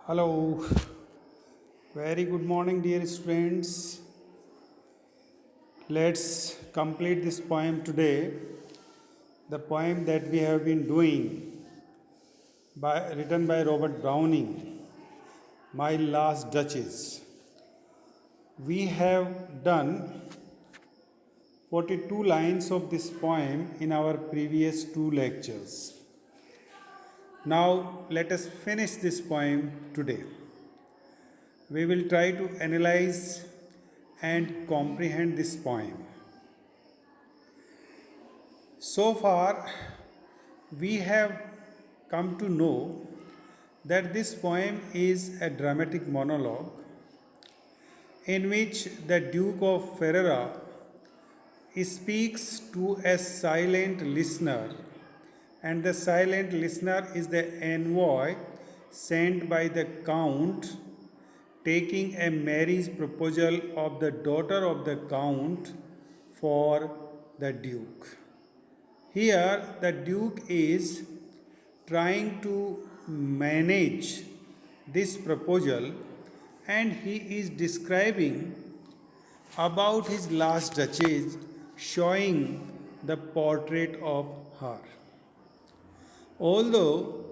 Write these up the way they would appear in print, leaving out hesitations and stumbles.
Hello, very good morning, dear students. Let's complete this poem today. The poem that we have been doing, written by Robert Browning, My Last Duchess. We have done 42 lines of this poem in our previous two lectures. Now, let us finish this poem today. We will try to analyze and comprehend this poem. So far, we have come to know that this poem is a dramatic monologue in which the Duke of Ferrara speaks to a silent listener, and the silent listener is the envoy sent by the Count taking a marriage proposal of the daughter of the Count for the Duke. Here, the Duke is trying to manage this proposal and he is describing about his last duchess, showing the portrait of her. Although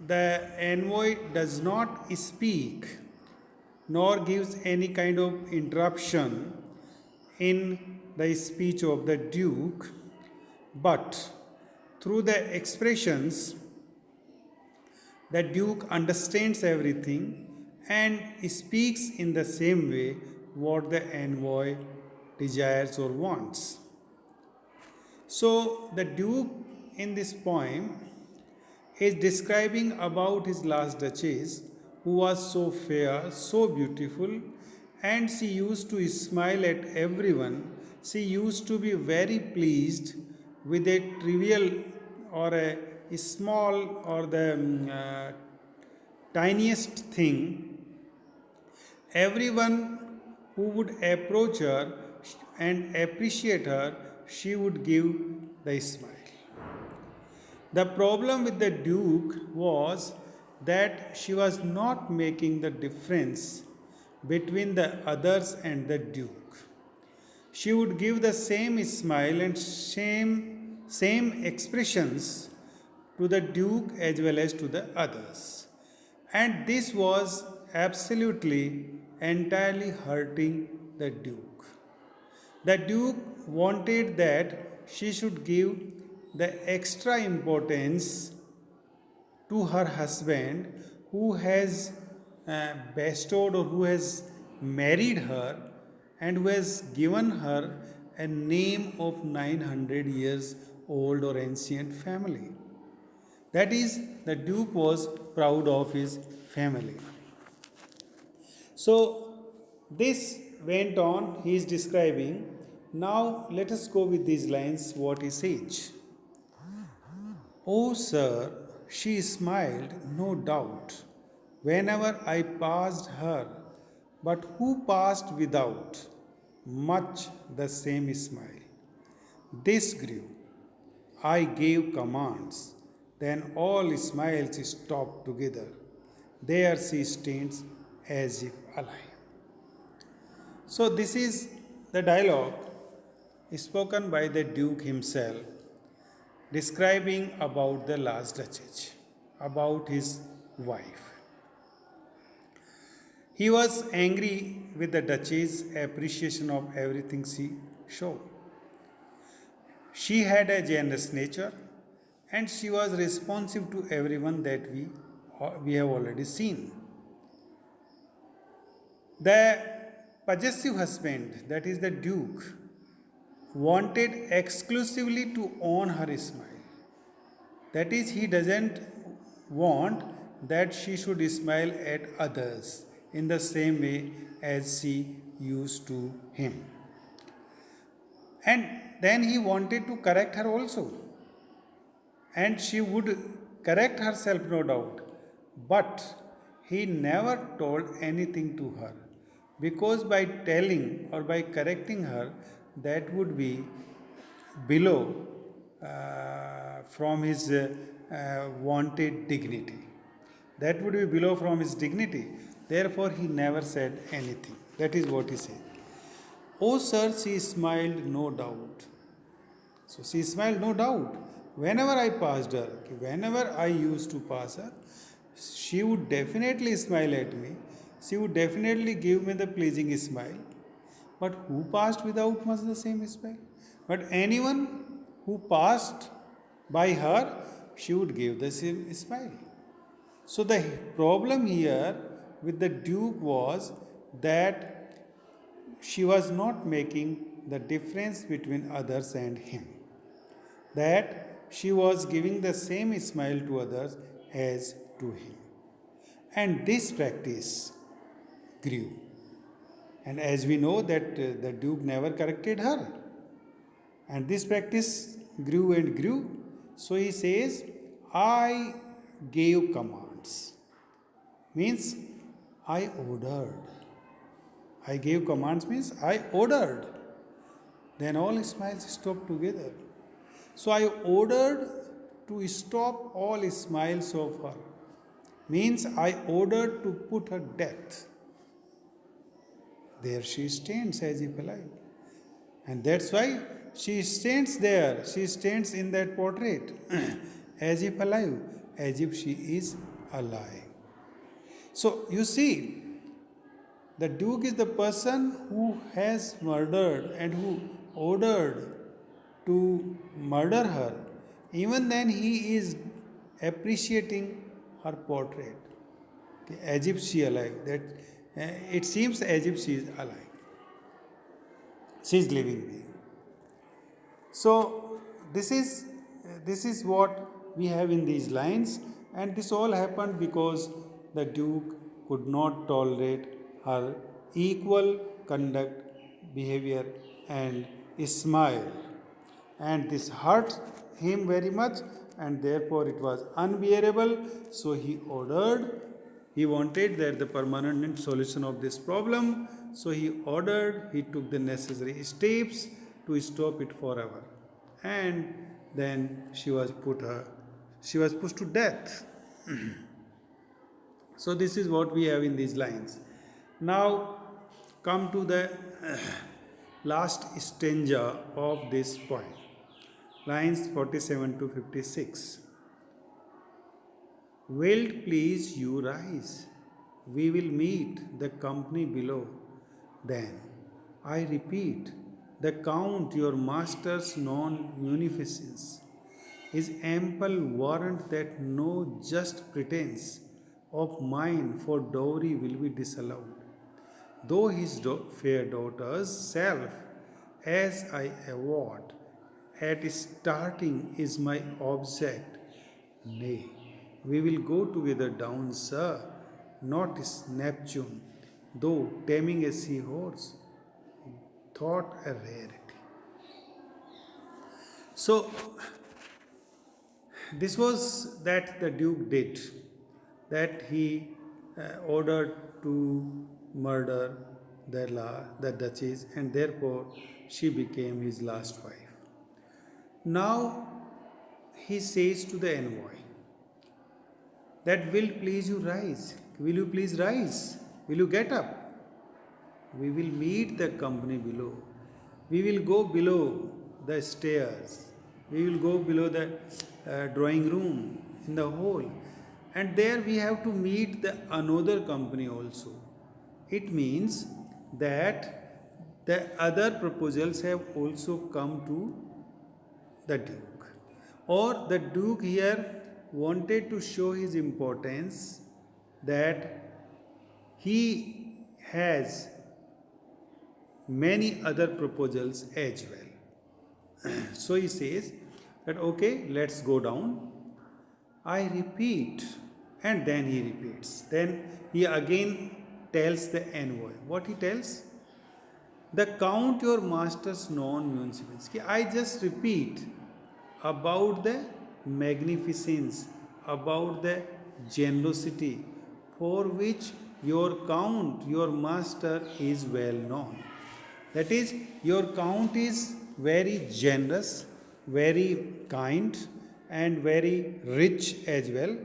the envoy does not speak nor gives any kind of interruption in the speech of the Duke, but through the expressions, the Duke understands everything and speaks in the same way what the envoy desires or wants. So, the Duke in this poem is describing about his last duchess who was so fair, so beautiful, and she used to smile at everyone. She used to be very pleased with a trivial or a small or the tiniest thing. Everyone who would approach her and appreciate her, she would give the smile. The problem with the Duke was that she was not making the difference between the others and the Duke. She would give the same smile and same expressions to the Duke as well as to the others. And this was absolutely entirely hurting the Duke. The Duke wanted that she should give the extra importance to her husband who has bestowed or who has married her and who has given her a name of 900 years old or ancient family. That is, the Duke was proud of his family. So, this went on, he is describing. Now, let us go with these lines what he says. Oh, sir, she smiled, no doubt, whenever I passed her, but who passed without? Much the same smile. This grew. I gave commands. Then all smiles stopped together. There she stands as if alive. So, this is the dialogue spoken by the Duke himself describing about the last duchess, about his wife. He was angry with the duchess' appreciation of everything she showed. She had a generous nature and she was responsive to everyone that we have already seen. The possessive husband, that is the Duke, wanted exclusively to own her smile. That is, he doesn't want that she should smile at others in the same way as she used to him. And then he wanted to correct her also. And she would correct herself, no doubt. But he never told anything to her. Because by telling or by correcting her, that would be below from his wanted dignity. That would be below from his dignity. Therefore, he never said anything. That is what he said. Oh, sir, she smiled, no doubt. So she smiled, no doubt. Whenever I passed her, whenever I used to pass her, she would definitely smile at me. She would definitely give me the pleasing smile. But who passed without much the same smile? But anyone who passed by her, she would give the same smile. So the problem here with the Duke was that she was not making the difference between others and him. That she was giving the same smile to others as to him. And this practice grew. And as we know that the Duke never corrected her. And this practice grew and grew. So he says, I gave commands. Means I ordered. I gave commands means I ordered. Then all smiles stopped together. So I ordered to stop all smiles of her. Means I ordered to put her death. There she stands as if alive. And that's why she stands there. She stands in that portrait as if alive, as if she is alive. So you see, the Duke is the person who has murdered and who ordered to murder her. Even then, he is appreciating her portrait, okay, as if she is alive. That it seems as if she is alive. She is living being. So this is what we have in these lines, and this all happened because the Duke could not tolerate her equal conduct, behavior, and smile, and this hurt him very much, and therefore it was unbearable. So he ordered. He wanted that the permanent solution of this problem. So he ordered. He took the necessary steps to stop it forever, and then she was pushed to death. So this is what we have in these lines. Now come to the last stanza of this poem, lines 47 to 56. Will't please you rise? We will meet the company below. Then, I repeat, the Count, your master's non-munificence, is ample warrant that no just pretense of mine for dowry will be disallowed. Though his fair daughter's self, as I award, at starting is my object, nay, we will go together down, sir, not is Neptune, though taming a seahorse, thought a rarity. So, this was that the Duke did, that he ordered to murder the Duchess, and therefore she became his last wife. Now he says to the envoy, that will please you rise. Will you please rise? Will you get up? We will meet the company below. We will go below the stairs. We will go below the drawing room in the hall. And there we have to meet the another company also. It means that the other proposals have also come to the Duke. Or the Duke here wanted to show his importance, that he has many other proposals as well. So he says that okay, let's go down. I repeat, and then he repeats. Then he again tells the envoy. What he tells? The Count, your master's non-munificence. I just repeat about the magnificence, about the generosity for which your Count, your master, is well known. That is, your Count is very generous, very kind, and very rich as well.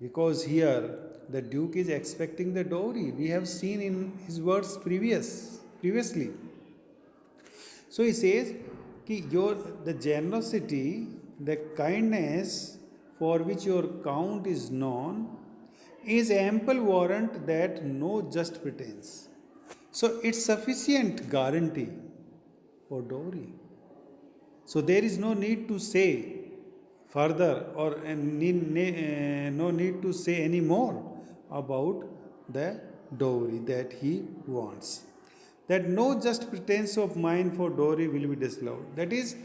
because here the Duke is expecting the dowry. We have seen in his words previously. So he says कि the generosity, the kindness for which your count is known is ample warrant that no just pretense. So it's sufficient guarantee for dowry. So there is no need to say further or no need to say any more about the dowry that he wants. That no just pretense of mine for dowry will be disallowed. That is,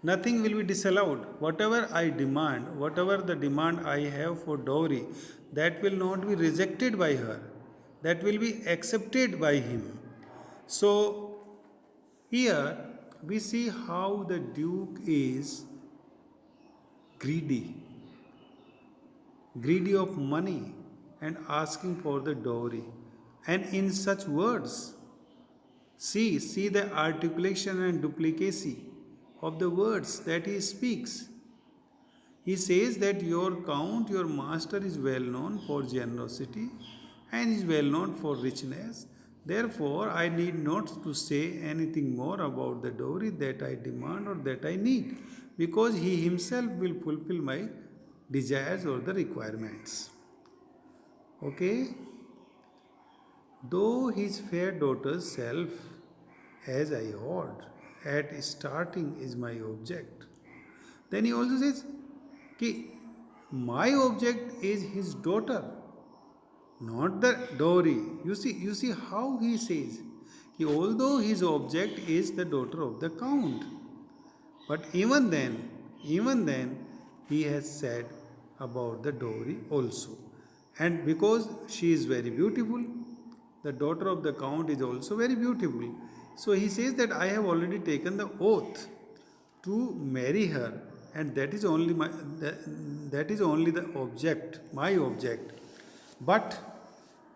nothing will be disallowed. Whatever I demand, whatever the demand I have for dowry, that will not be rejected by her. That will be accepted by him. So, here we see how the Duke is greedy of money and asking for the dowry. And in such words, see the articulation and duplicacy of the words that he speaks. He says that your count, your master is well known for generosity and is well known for richness. Therefore, I need not to say anything more about the dowry that I demand or that I need, because he himself will fulfill my desires or the requirements. Okay? Though his fair daughter's self, as I heard, at starting is my object. Then he also says, कि my object is his daughter, not the dowry. You see how he says, कि although his object is the daughter of the count, but even then, he has said about the dowry also. And because she is very beautiful, the daughter of the count is also very beautiful. So he says that I have already taken the oath to marry her, and that is only the object, my object. But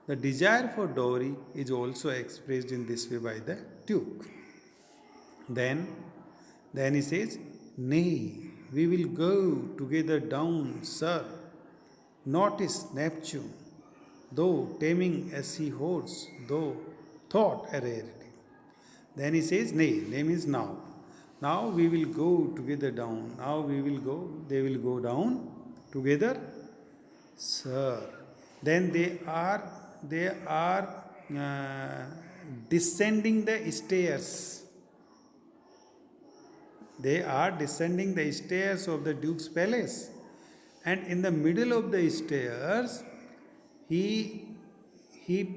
the desire for dowry is also expressed in this way by the Duke. Then he says, nay, we will go together down, sir. Notice Neptune, though taming a seahorse, though thought a rarity. Then he says, nay, name is now. Now we will go together down. Now they will go down together, sir. Then they are descending the stairs. They are descending the stairs of the Duke's palace. And in the middle of the stairs, he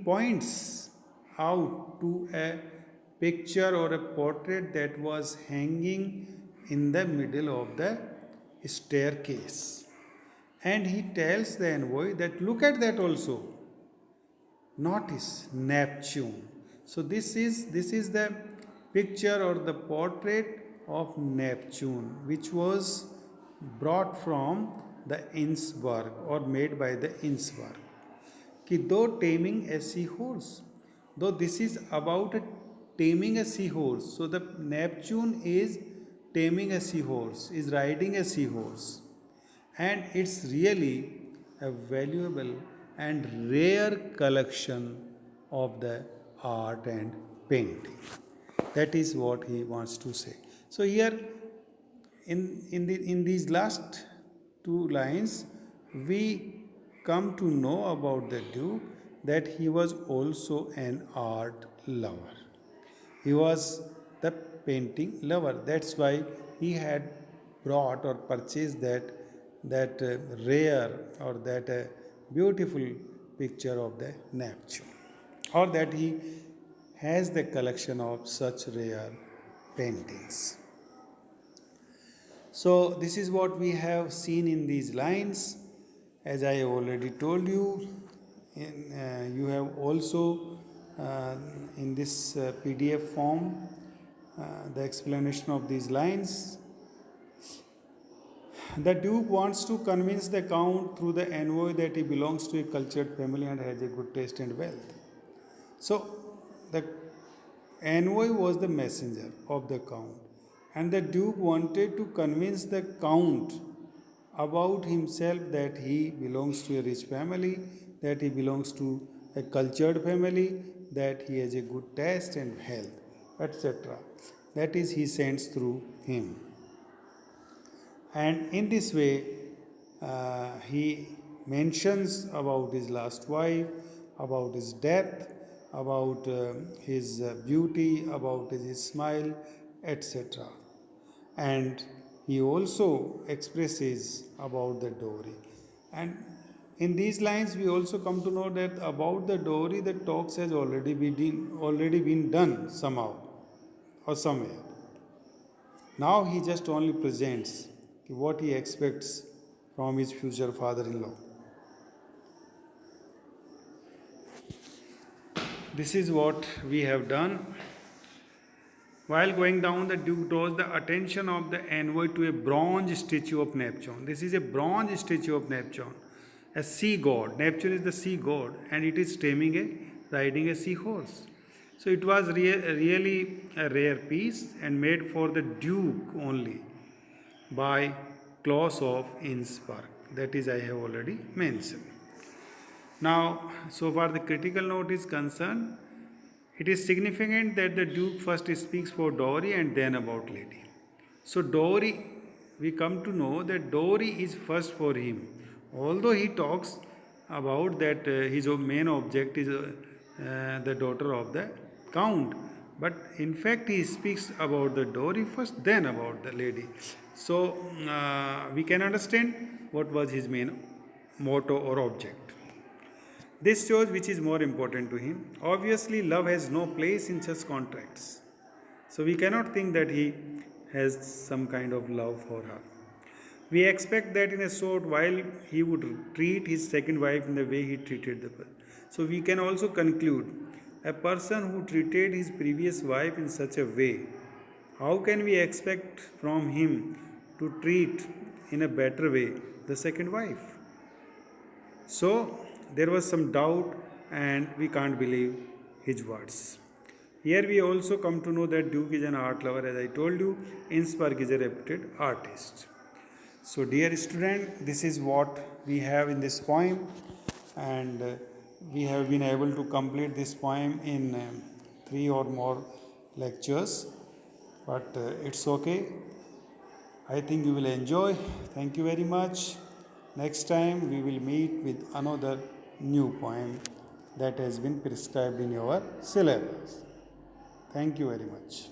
points out to a picture or a portrait that was hanging in the middle of the staircase. And he tells the envoy that look at that also. Notice Neptune. So this is the picture or the portrait of Neptune, which was brought from the Innsbruck or made by the Innsbruck. Ki though taming a seahorse, though this is about taming a seahorse, so the Neptune is taming a seahorse, is riding a seahorse, and it's really a valuable and rare collection of the art and painting. That is what he wants to say. So here in these last two lines, we come to know about the Duke that he was also an art lover. He was the painting lover. That's why he had brought or purchased that rare or that beautiful picture of the Neptune, or that he has the collection of such rare paintings. So this is what we have seen in these lines. As I already told you, you have also in this PDF form the explanation of these lines. The Duke wants to convince the Count through the envoy that he belongs to a cultured family and has a good taste and wealth. So the envoy was the messenger of the Count, and the Duke wanted to convince the Count about himself that he belongs to a rich family, that he belongs to a cultured family, that he has a good taste and health, etc. That is, he sends through him. And in this way, he mentions about his last wife, about his death, about his beauty, about his smile, etc. And he also expresses about the dowry. And in these lines, we also come to know that about the dowry, the talks has already been done somehow or somewhere. Now he just only presents what he expects from his future father-in-law. This is what we have done. While going down, the Duke draws the attention of the envoy to a bronze statue of Neptune. This is a bronze statue of Neptune, a sea god. Neptune is the sea god, and it is riding a seahorse. So it was really a rare piece and made for the Duke only by Claus of Innsbruck. That is, I have already mentioned. Now, so far the critical note is concerned, it is significant that the Duke first speaks for dowry and then about lady. So, dowry, we come to know that dowry is first for him. Although he talks about that his main object is the daughter of the count, but in fact he speaks about the dowry first, then about the lady. So, we can understand what was his main motto or object. This shows which is more important to him. Obviously, love has no place in such contracts. So we cannot think that he has some kind of love for her. We expect that in a short while he would treat his second wife in the way he treated the first. So we can also conclude a person who treated his previous wife in such a way, how can we expect from him to treat in a better way the second wife? So there was some doubt, and we can't believe his words. Here we also come to know that Duke is an art lover. As I told you, Innsbruck is a reputed artist. So, dear student, this is what we have in this poem, and we have been able to complete this poem in 3 or more lectures. But it's okay. I think you will enjoy. Thank you very much. Next time we will meet with another new poem that has been prescribed in your syllabus. Thank you very much.